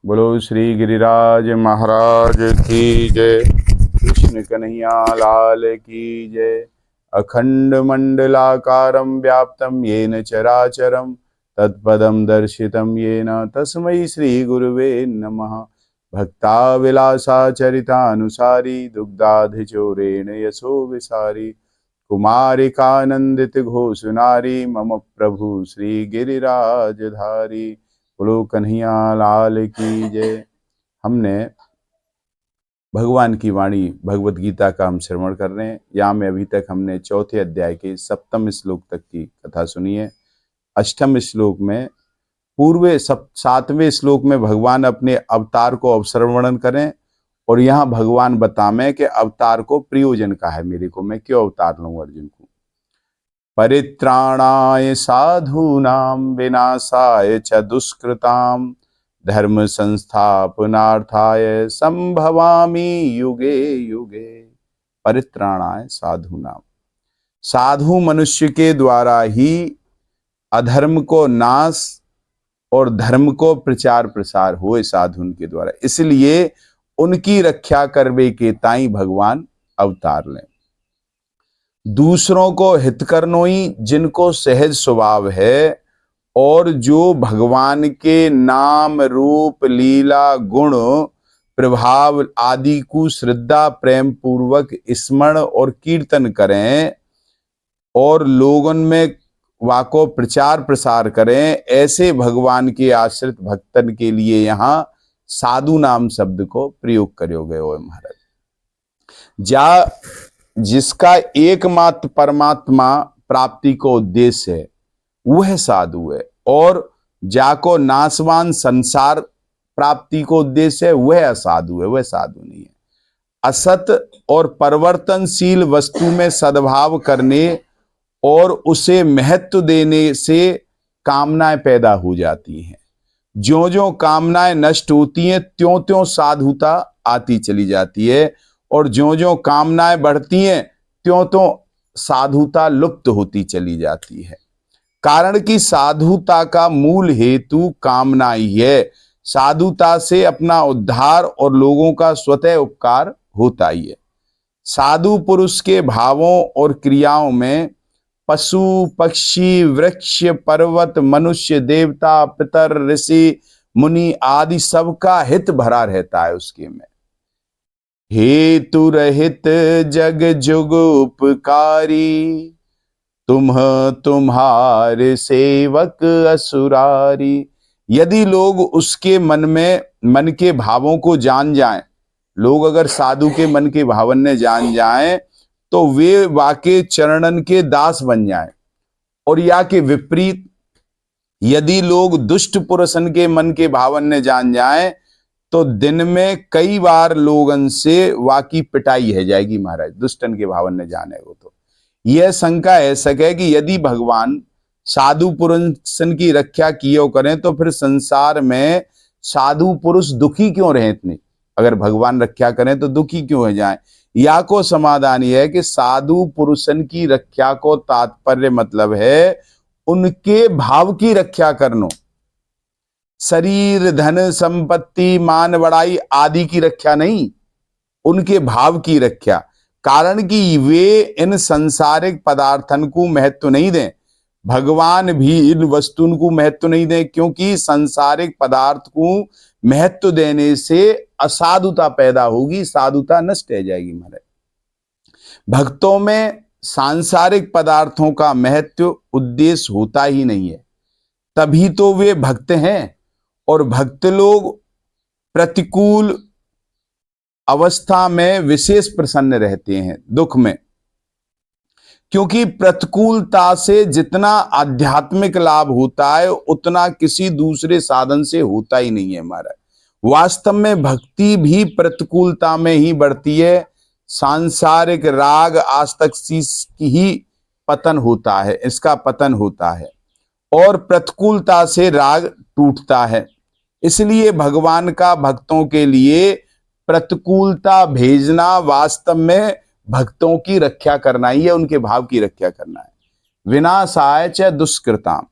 बोलो श्री गिरिराज महाराज की जय। कृष्ण कन्हैया लाल की जय। अखंड मंडलाकारं व्याप्तं येन चराचरं तत्पदं दर्शितं येन तस्मै श्री गुरुवे नमः। भक्ताविलासाचरितानुसारी दुग्धाधिचोरेण यशो विसारी कुमारिकानंदित घोषुनारी मम प्रभु श्री गिरिराजधारी। बोलो कन्हैया लाल की जय। हमने भगवान की वाणी भगवत गीता का हम श्रवण कर रहे हैं। यहाँ में अभी तक हमने चौथे अध्याय के 7वें श्लोक तक की कथा सुनी है। 8वें श्लोक में पूर्व 7वें श्लोक में भगवान अपने अवतार को अवसरवर्णन करें और यहाँ भगवान बतावें कि अवतार को प्रयोजन का है, मेरे को मैं क्यों अवतार लूं अर्जुन को। परित्राणाय साधूनां विनाशाय च दुष्कृतां धर्म संस्थापनार्थाय संभवामि युगे युगे। परित्राणाय साधूनां, साधु मनुष्य के द्वारा ही अधर्म को नाश और धर्म को प्रचार प्रसार होए साधुन के द्वारा, इसलिए उनकी रक्षा करवे के ताई भगवान अवतार लें। दूसरों को हित करनो ही जिनको सहज स्वभाव है और जो भगवान के नाम रूप लीला गुण प्रभाव आदि को श्रद्धा प्रेम पूर्वक स्मरण और कीर्तन करें और लोगों में वाको प्रचार प्रसार करें, ऐसे भगवान के आश्रित भक्तन के लिए यहाँ साधु नाम शब्द को प्रयोग करो गए हो महाराज। जा जिसका एकमात्र परमात्मा प्राप्ति को उद्देश्य है वह साधु है, और जाको नाशवान संसार प्राप्ति को उद्देश्य है वह असाधु है, वह साधु नहीं है। असत और परिवर्तनशील वस्तु में सद्भाव करने और उसे महत्व देने से कामनाएं पैदा हो जाती हैं। ज्यों ज्यों कामनाएं नष्ट होती हैं त्यों त्यों साधुता आती चली जाती है, और ज्यों ज्यों कामनाएं बढ़ती हैं त्यों त्यों साधुता लुप्त होती चली जाती है। कारण कि साधुता का मूल हेतु कामना ही है। साधुता से अपना उद्धार और लोगों का स्वतः उपकार होता ही है। साधु पुरुष के भावों और क्रियाओं में पशु पक्षी वृक्ष पर्वत मनुष्य देवता पितर ऋषि मुनि आदि सबका हित भरा रहता है उसके में। हेतु रहित जग जुग उपकारी तुम्हारे सेवक असुरारी। यदि लोग उसके मन के भावों को जान जाएं, लोग अगर साधु के मन के भावन ने जान जाएं तो वे वाके चरणन के दास बन जाएं। और या के विपरीत यदि लोग दुष्ट पुरुषन के मन के भावन ने जान जाएं तो दिन में कई बार लोगन से वाकी पिटाई है जाएगी महाराज, दुष्टन के भावन ने जाने वो। तो यह शंका ऐसा है कि यदि भगवान साधु पुरुषन की रक्षा कियो करें तो फिर संसार में साधु पुरुष दुखी क्यों रहे इतने। अगर भगवान रक्षा करें तो दुखी क्यों हो जाएं। या को समाधान यह है कि साधु पुरुषन की रक्षा को तात्पर्य मतलब है उनके भाव की रक्षा करनो, शरीर धन संपत्ति मान बड़ाई आदि की रक्षा नहीं, उनके भाव की रक्षा। कारण कि वे इन सांसारिक पदार्थन को महत्व नहीं दें, भगवान भी इन वस्तुओं को महत्व नहीं दें, क्योंकि सांसारिक पदार्थ को महत्व देने से असाधुता पैदा होगी, साधुता नष्ट हो जाएगी महाराज। भक्तों में सांसारिक पदार्थों का महत्व उद्देश्य होता ही नहीं है, तभी तो वे भक्त हैं। और भक्त लोग प्रतिकूल अवस्था में विशेष प्रसन्न रहते हैं, दुख में, क्योंकि प्रतिकूलता से जितना आध्यात्मिक लाभ होता है उतना किसी दूसरे साधन से होता ही नहीं है हमारा। वास्तव में भक्ति भी प्रतिकूलता में ही बढ़ती है। सांसारिक राग आसक्ति की ही पतन होता है, इसका पतन होता है, और प्रतिकूलता से राग टूटता है। इसलिए भगवान का भक्तों के लिए प्रतिकूलता भेजना वास्तव में भक्तों की रक्षा करना ही है, उनके भाव की रक्षा करना है। विनाशाय च दुष्कृताम,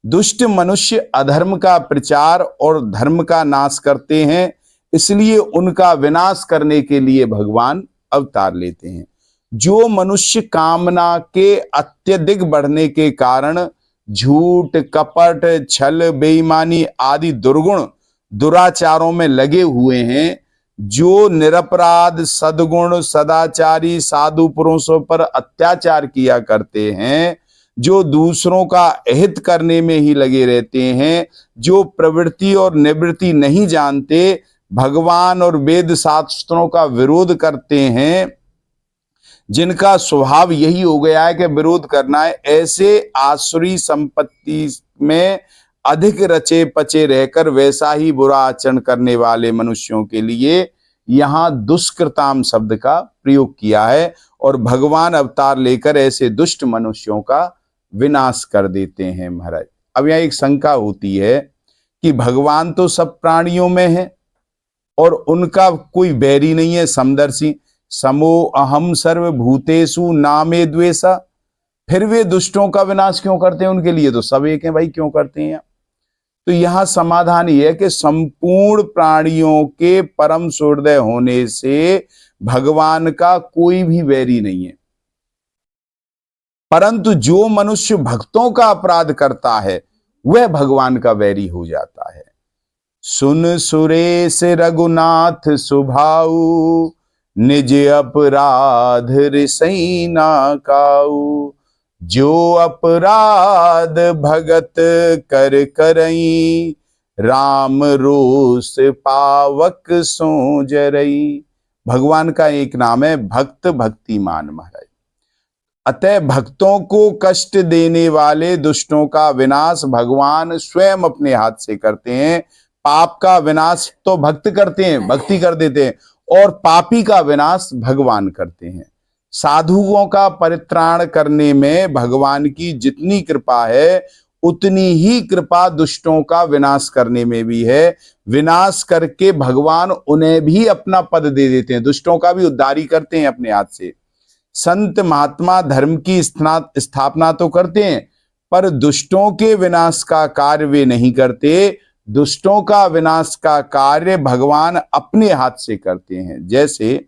दुष्ट मनुष्य अधर्म का प्रचार और धर्म का नाश करते हैं, इसलिए उनका विनाश करने के लिए भगवान अवतार लेते हैं। जो मनुष्य कामना के अत्यधिक बढ़ने के कारण झूठ, कपट, छल, बेईमानी आदि दुर्गुण दुराचारों में लगे हुए हैं, जो निरपराध, सद्गुण, सदाचारी साधु पुरुषों पर अत्याचार किया करते हैं, जो दूसरों का हित करने में ही लगे रहते हैं, जो प्रवृत्ति और निवृत्ति नहीं जानते, भगवान और वेद शास्त्रों का विरोध करते हैं, जिनका स्वभाव यही हो गया है कि विरोध करना है, ऐसे आसुरी संपत्ति में अधिक रचे पचे रहकर वैसा ही बुरा आचरण करने वाले मनुष्यों के लिए यहाँ दुष्कृताम शब्द का प्रयोग किया है, और भगवान अवतार लेकर ऐसे दुष्ट मनुष्यों का विनाश कर देते हैं महाराज। अब यहाँ एक शंका होती है कि भगवान तो सब प्राणियों में है और उनका कोई बैरी नहीं है, समदर्शी, समो अहम सर्वभूतेषु नामे द्वेषा, फिर वे दुष्टों का विनाश क्यों करते हैं? उनके लिए तो सब एक हैं भाई, क्यों करते हैं? तो यहां समाधान यह है कि संपूर्ण प्राणियों के परम सूर्योदय होने से भगवान का कोई भी वैरी नहीं है, परंतु जो मनुष्य भक्तों का अपराध करता है वह भगवान का वैरी हो जाता है। सुन सुरेश रघुनाथ सुभाऊ, निज अपराध ऋषि ना काऊ, जो अपराध भगत कर करई, राम रोष पावक सो जरई। भगवान का एक नाम है भक्त भक्तिमान महाराज। अतः भक्तों को कष्ट देने वाले दुष्टों का विनाश भगवान स्वयं अपने हाथ से करते हैं। पाप का विनाश तो भक्त करते हैं, भक्ति कर देते हैं, और पापी का विनाश भगवान करते हैं। साधुओं का परित्राण करने में भगवान की जितनी कृपा है उतनी ही कृपा दुष्टों का विनाश करने में भी है। विनाश करके भगवान उन्हें भी अपना पद दे देते हैं, दुष्टों का भी उद्धारी करते हैं अपने हाथ से। संत महात्मा धर्म की स्थापना तो करते हैं, पर दुष्टों के विनाश का कार्य वे नहीं करते। दुष्टों का विनाश का कार्य भगवान अपने हाथ से करते हैं। जैसे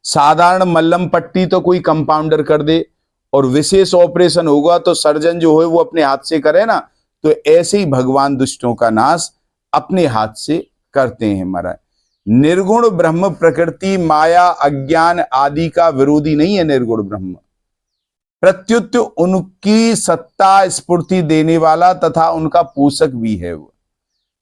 साधारण मल्लम पट्टी तो कोई कंपाउंडर कर दे, और विशेष ऑपरेशन होगा तो सर्जन जो है वो अपने हाथ से करे ना, तो ऐसे ही भगवान दुष्टों का नाश अपने हाथ से करते हैं महाराज। निर्गुण ब्रह्म प्रकृति माया अज्ञान आदि का विरोधी नहीं है निर्गुण ब्रह्म, प्रत्युत उनकी सत्ता स्फूर्ति देने वाला तथा उनका पोषक भी है वो।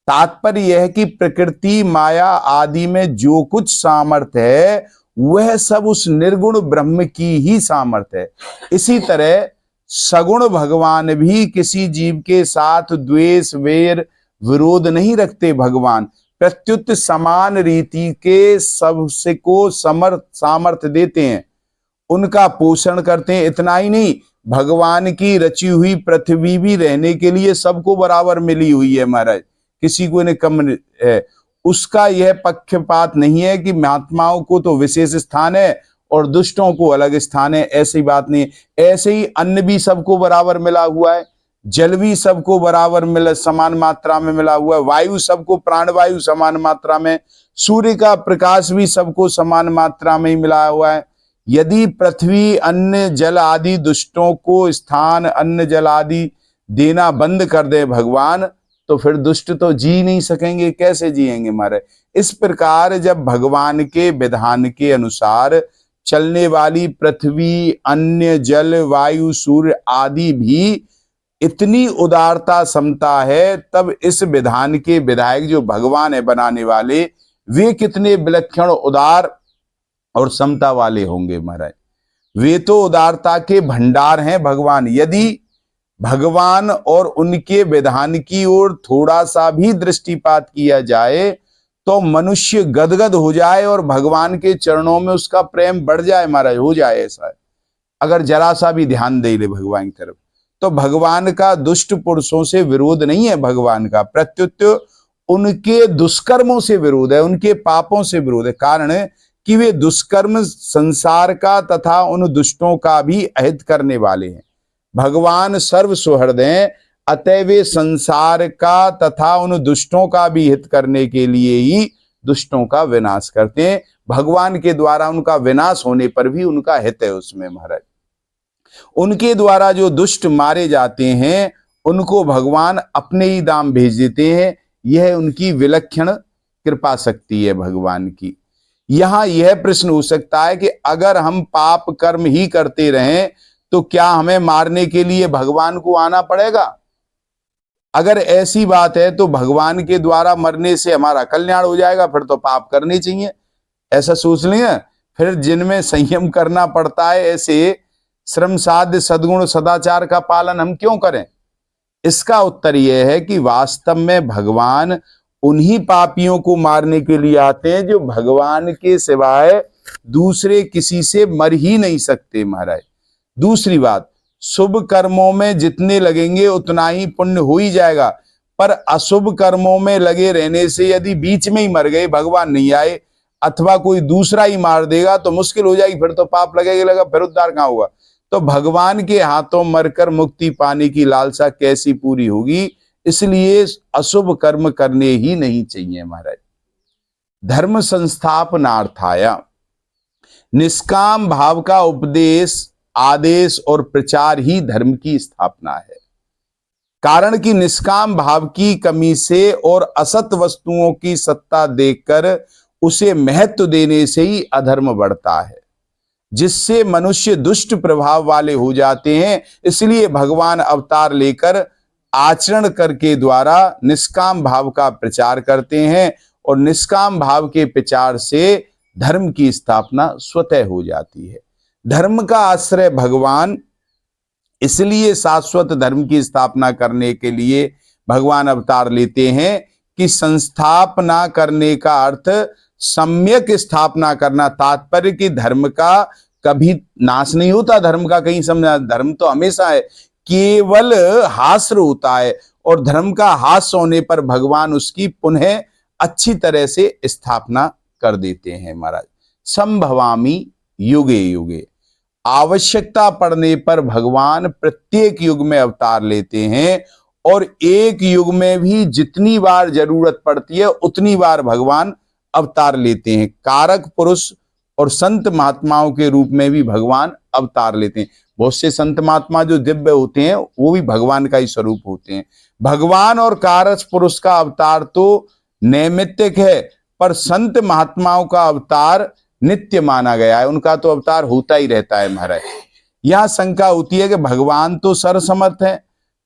तात्पर्य यह है कि प्रकृति माया आदि में जो कुछ सामर्थ्य है वह सब उस निर्गुण ब्रह्म की ही सामर्थ्य है। इसी तरह सगुण भगवान भी किसी जीव के साथ द्वेष वैर विरोध नहीं रखते। भगवान प्रत्युत समान रीति के सबसे को सामर्थ्य देते हैं, उनका पोषण करते हैं। इतना ही नहीं, भगवान की रची हुई पृथ्वी भी रहने के लिए सबको बराबर मिली हुई है महाराज, किसी को ने कम है। उसका यह पक्षपात नहीं है कि महात्माओं को तो विशेष स्थान है और दुष्टों को अलग स्थान है, ऐसी बात नहीं है। ऐसे ही अन्न भी सबको बराबर मिला हुआ है, जल भी सबको बराबर मिला, समान मात्रा में मिला हुआ है, वायु सबको प्राणवायु समान मात्रा में, सूर्य का प्रकाश भी सबको समान मात्रा में ही मिला हुआ है। यदि पृथ्वी अन्न जल आदि दुष्टों को स्थान अन्न जल आदि देना बंद कर दे भगवान, तो फिर दुष्ट तो जी नहीं सकेंगे, कैसे जिएंगे महाराज। इस प्रकार जब भगवान के विधान के अनुसार चलने वाली पृथ्वी अन्न जल वायु सूर्य आदि भी इतनी उदारता समता है, तब इस विधान के विधायक जो भगवान है बनाने वाले, वे कितने विलक्षण उदार और समता वाले होंगे महाराज। वे तो उदारता के भंडार हैं भगवान। यदि भगवान और उनके विधान की ओर थोड़ा सा भी दृष्टिपात किया जाए तो मनुष्य गदगद हो जाए और भगवान के चरणों में उसका प्रेम बढ़ जाए महाराज, हो जाए ऐसा है। अगर जरा सा भी ध्यान दे ले भगवान की तरफ, तो भगवान का दुष्ट पुरुषों से विरोध नहीं है भगवान का, प्रत्युत उनके दुष्कर्मों से विरोध है, उनके पापों से विरोध है। कारण है कि वे दुष्कर्म संसार का तथा उन दुष्टों का भी अहित करने वाले हैं। भगवान सर्व सुहृद हैं, अतः वे संसार का तथा उन दुष्टों का भी हित करने के लिए ही दुष्टों का विनाश करते हैं। भगवान के द्वारा उनका विनाश होने पर भी उनका हित है उसमें महाराज। उनके द्वारा जो दुष्ट मारे जाते हैं उनको भगवान अपने ही दाम भेज देते हैं। यह उनकी विलक्षण कृपा शक्ति है भगवान की। यहां यह प्रश्न हो सकता है कि अगर हम पाप कर्म ही करते रहें तो क्या हमें मारने के लिए भगवान को आना पड़ेगा? अगर ऐसी बात है तो भगवान के द्वारा मरने से हमारा कल्याण हो जाएगा, फिर तो पाप करने चाहिए, ऐसा सोच लें। फिर जिनमें संयम करना पड़ता है ऐसे श्रम साध्य सद्गुण सदाचार का पालन हम क्यों करें? इसका उत्तर यह है कि वास्तव में भगवान उन्हीं पापियों को मारने के लिए आते हैं जो भगवान के सिवाय दूसरे किसी से मर ही नहीं सकते महाराज। दूसरी बात, शुभ कर्मों में जितने लगेंगे उतना ही पुण्य हो ही जाएगा, पर अशुभ कर्मों में लगे रहने से यदि बीच में ही मर गए, भगवान नहीं आए अथवा कोई दूसरा ही मार देगा तो मुश्किल हो जाएगी, फिर तो पाप लगेगा, फिर उद्धार कहां होगा? तो भगवान के हाथों मरकर मुक्ति पाने की लालसा कैसी पूरी होगी? इसलिए अशुभ कर्म करने ही नहीं चाहिए महाराज। धर्म संस्थापनार्थाय, निष्काम भाव का उपदेश, आदेश और प्रचार ही धर्म की स्थापना है। कारण कि निष्काम भाव की कमी से और असत वस्तुओं की सत्ता देखकर उसे महत्व देने से ही अधर्म बढ़ता है, जिससे मनुष्य दुष्ट प्रभाव वाले हो जाते हैं। इसलिए भगवान अवतार लेकर आचरण करके द्वारा निष्काम भाव का प्रचार करते हैं और निष्काम भाव के प्रचार से धर्म की स्थापना स्वतः हो जाती है। धर्म का आश्रय भगवान, इसलिए शाश्वत धर्म की स्थापना करने के लिए भगवान अवतार लेते हैं कि संस्थापना करने का अर्थ सम्यक स्थापना करना। तात्पर्य कि धर्म का कभी नाश नहीं होता, धर्म का कहीं समझना, धर्म तो हमेशा है, केवल हास्य होता है और धर्म का हास्य होने पर भगवान उसकी पुनः अच्छी तरह से स्थापना कर देते हैं महाराज। संभवामी युगे युगे, आवश्यकता पड़ने पर भगवान प्रत्येक युग में अवतार लेते हैं और एक युग में भी जितनी बार जरूरत पड़ती है उतनी बार भगवान अवतार लेते हैं। कारक पुरुष और संत महात्माओं के रूप में भी भगवान अवतार लेते हैं। बहुत से संत महात्मा जो दिव्य होते हैं वो भी भगवान का ही स्वरूप होते हैं। भगवान और कारक पुरुष का अवतार तो नैमित्तिक है, पर संत महात्माओं का अवतार नित्य माना गया है, उनका तो अवतार होता ही रहता है महाराज। यहां शंका होती है कि भगवान तो सर्वसमर्थ है,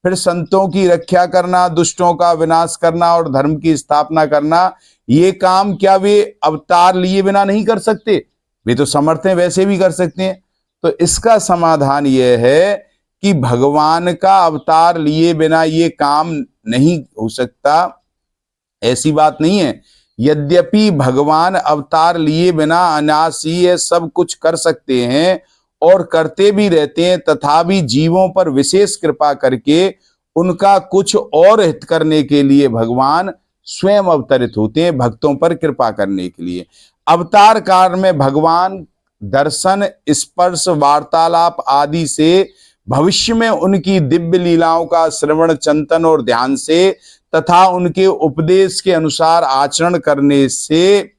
फिर संतों की रक्षा करना, दुष्टों का विनाश करना और धर्म की स्थापना करना, ये काम क्या वे अवतार लिए बिना नहीं कर सकते? वे तो समर्थ हैं, वैसे भी कर सकते हैं। तो इसका समाधान यह है कि भगवान का अवतार लिए बिना ये काम नहीं हो सकता, ऐसी बात नहीं है। यद्यपि भगवान अवतार लिए बिना अनायास ही ये सब कुछ कर सकते हैं और करते भी रहते हैं, तथापि जीवों पर विशेष कृपा करके उनका कुछ और हित करने के लिए भगवान स्वयं अवतरित होते हैं, भक्तों पर कृपा करने के लिए। अवतार काल में भगवान दर्शन, स्पर्श, वार्तालाप आदि से भविष्य में उनकी दिव्य लीलाओं का श्रवण, चिंतन और ध्यान से तथा उनके उपदेश के अनुसार आचरण करने से,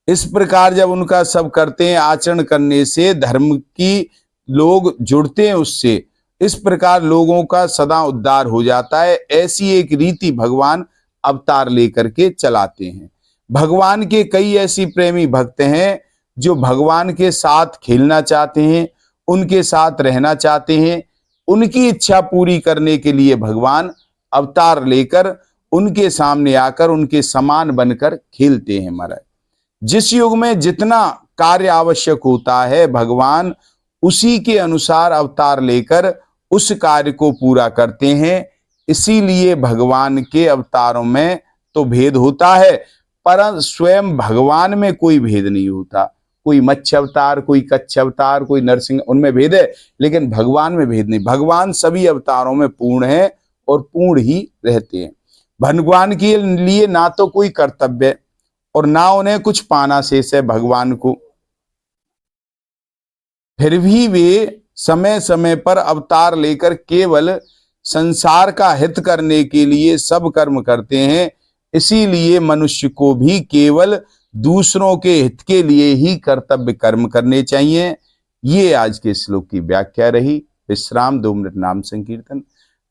इस प्रकार जब उनका सब करते हैं, आचरण करने से धर्म की लोग जुड़ते हैं उससे, इस प्रकार लोगों का सदा उद्धार हो जाता है। ऐसी एक रीति भगवान अवतार लेकर के चलाते हैं। भगवान के कई ऐसी प्रेमी भक्त हैं जो भगवान के साथ खेलना चाहते हैं, उनके साथ रहना चाहते हैं। उनकी इच्छा पूरी करने के लिए भगवान अवतार लेकर उनके सामने आकर उनके समान बनकर खेलते हैं महाराज। जिस युग में जितना कार्य आवश्यक होता है भगवान उसी के अनुसार अवतार लेकर उस कार्य को पूरा करते हैं। इसीलिए भगवान के अवतारों में तो भेद होता है, पर स्वयं भगवान में कोई भेद नहीं होता। कोई मत्स्य अवतार, कोई कच्छ अवतार, कोई नरसिंह, उनमें भेद है, लेकिन भगवान में भेद नहीं। भगवान सभी अवतारों में पूर्ण है और पूर्ण ही रहते हैं। भगवान के लिए ना तो कोई कर्तव्य और ना उन्हें कुछ पाना शेष है भगवान को, फिर भी वे समय समय पर अवतार लेकर केवल संसार का हित करने के लिए सब कर्म करते हैं, इसीलिए मनुष्य को भी केवल दूसरों के हित के लिए ही कर्तव्य कर्म करने चाहिए। ये आज के श्लोक की व्याख्या रही। विश्राम, 2 मिनट नाम संकीर्तन।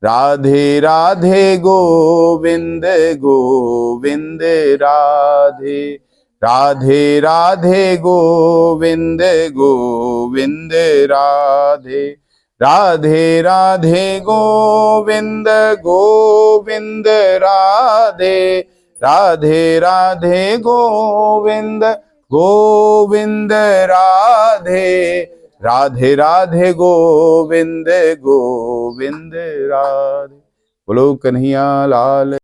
राधे राधे गोविंद गोविंद राधे, राधे राधे गोविंद गोविंद राधे, राधे राधे गोविंद गोविंद राधे, राधे राधे गोविंद गोविंद राधे, राधे राधे गोविंद गोविंद राधे। बोलो कन्हैया लाल।